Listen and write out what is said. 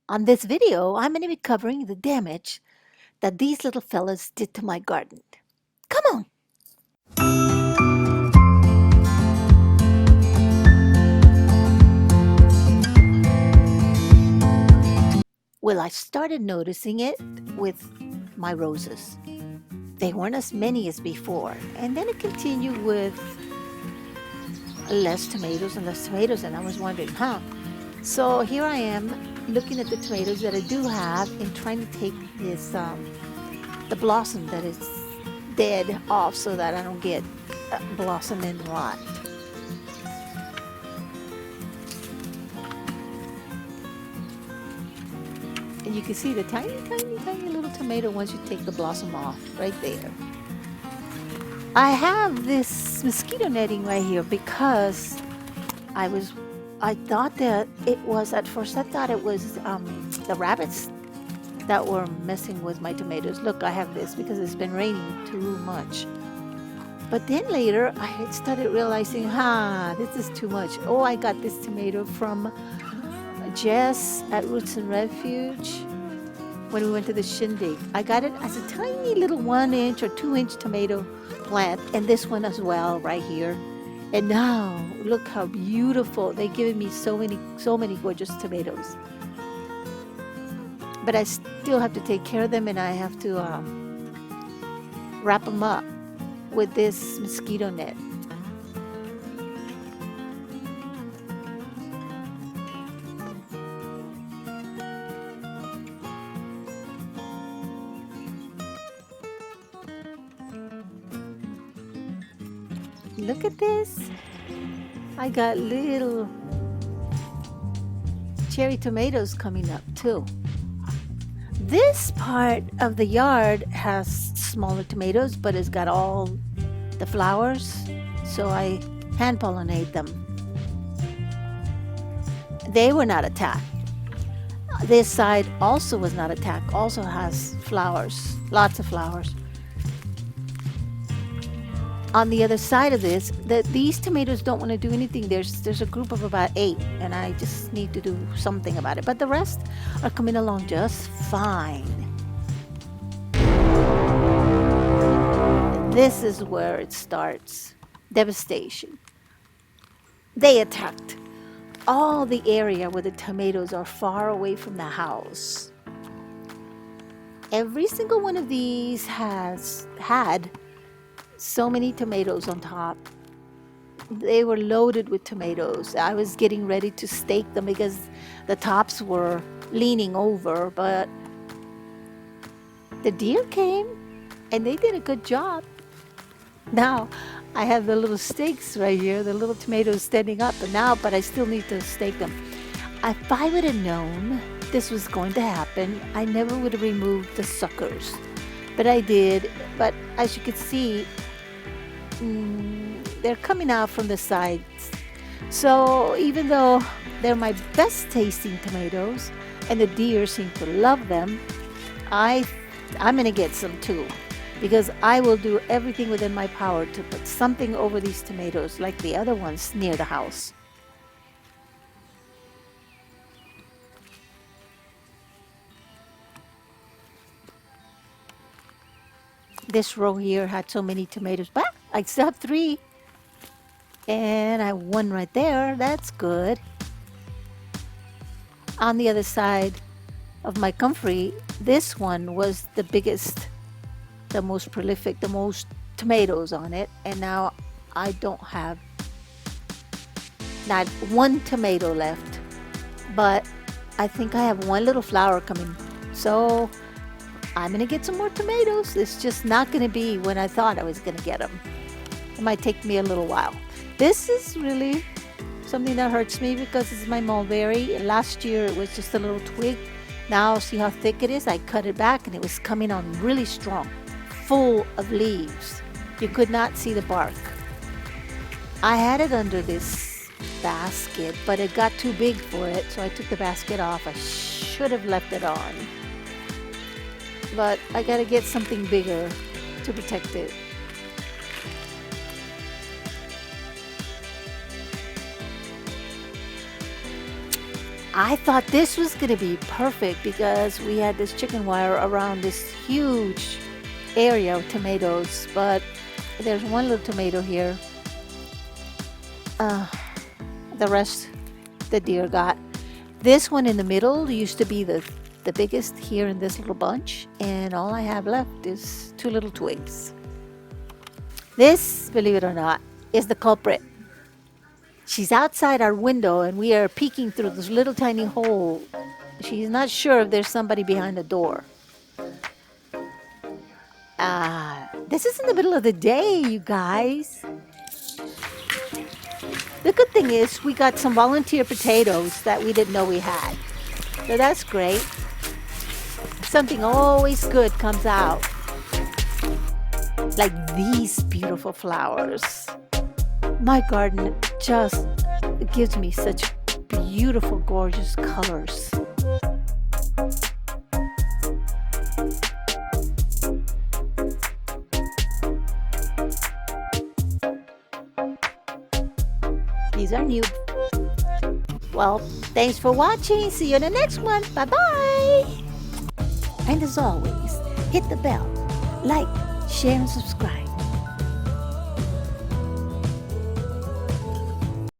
On this video, I'm going to be covering the damage that these little fellas did to my garden. Come on! Well, I started noticing it with my roses. They weren't as many as before, and then it continued with less tomatoes and less tomatoes, and I was wondering, So here I am looking at the tomatoes that I do have and trying to take this the blossom that is dead off so that I don't get blossom and rot. And you can see the tiny little tomato once you take the blossom off right there. I have this mosquito netting right here because I thought that it was, at first I thought it was the rabbits that were messing with my tomatoes. Look, I have this because it's been raining too much. But then later I started realizing, this is too much. Oh, I got this tomato from Jess at Roots and Refuge when we went to the shindig. I got it as a tiny little 1-inch or 2-inch tomato plant, and this one as well right here. And now look how beautiful. They've given me so many gorgeous tomatoes. But I still have to take care of them, and I have to wrap them up with this mosquito net. Look at this. I got little cherry tomatoes coming up too. This part of the yard has smaller tomatoes, but it's got all the flowers, so I hand pollinate them. They were not attacked. This side also was not attacked, also has flowers, lots of flowers. On the other side of this, these tomatoes don't want to do anything. There's a group of about 8, and I just need to do something about it. But the rest are coming along just fine. This is where it starts. Devastation. They attacked all the area where the tomatoes are far away from the house. Every single one of these has had so many tomatoes on top. They were loaded with tomatoes. I was getting ready to stake them because the tops were leaning over, but the deer came and they did a good job. Now I have the little stakes right here, the little tomatoes standing up, but I still need to stake them. If I would have known this was going to happen, I never would have removed the suckers, but I did. But as you can see, they're coming out from the sides. So even though they're my best tasting tomatoes and the deer seem to love them, I'm gonna get some too, because I will do everything within my power to put something over these tomatoes like the other ones near the house. This row here had so many tomatoes, but I still have 3. And I have 1 right there. That's good. On the other side of my comfrey, this one was the biggest, the most prolific, the most tomatoes on it. And now I don't have not 1 tomato left, but I think I have 1 little flower coming. So I'm gonna get some more tomatoes. It's just not gonna be when I thought I was gonna get them. It might take me a little while. This is really something that hurts me because it's my mulberry. Last year it was just a little twig. Now see how thick it is? I cut it back and it was coming on really strong, full of leaves. You could not see the bark. I had it under this basket, but it got too big for it, so I took the basket off. I should have left it on. But I gotta get something bigger to protect it. I thought this was going to be perfect because we had this chicken wire around this huge area of tomatoes, but there's one little tomato here. The rest the deer got. This one in the middle used to be the biggest here in this little bunch, and all I have left is 2 little twigs. This, believe it or not, is the culprit. She's outside our window and we are peeking through this little tiny hole. She's not sure if there's somebody behind the door. This is in the middle of the day, you guys. The good thing is we got some volunteer potatoes that we didn't know we had. So that's great. Something always good comes out. Like these beautiful flowers. My garden just gives me such beautiful, gorgeous colors. These are new. Well, thanks for watching. See you in the next one. Bye-bye. And as always, hit the bell, like, share, and subscribe.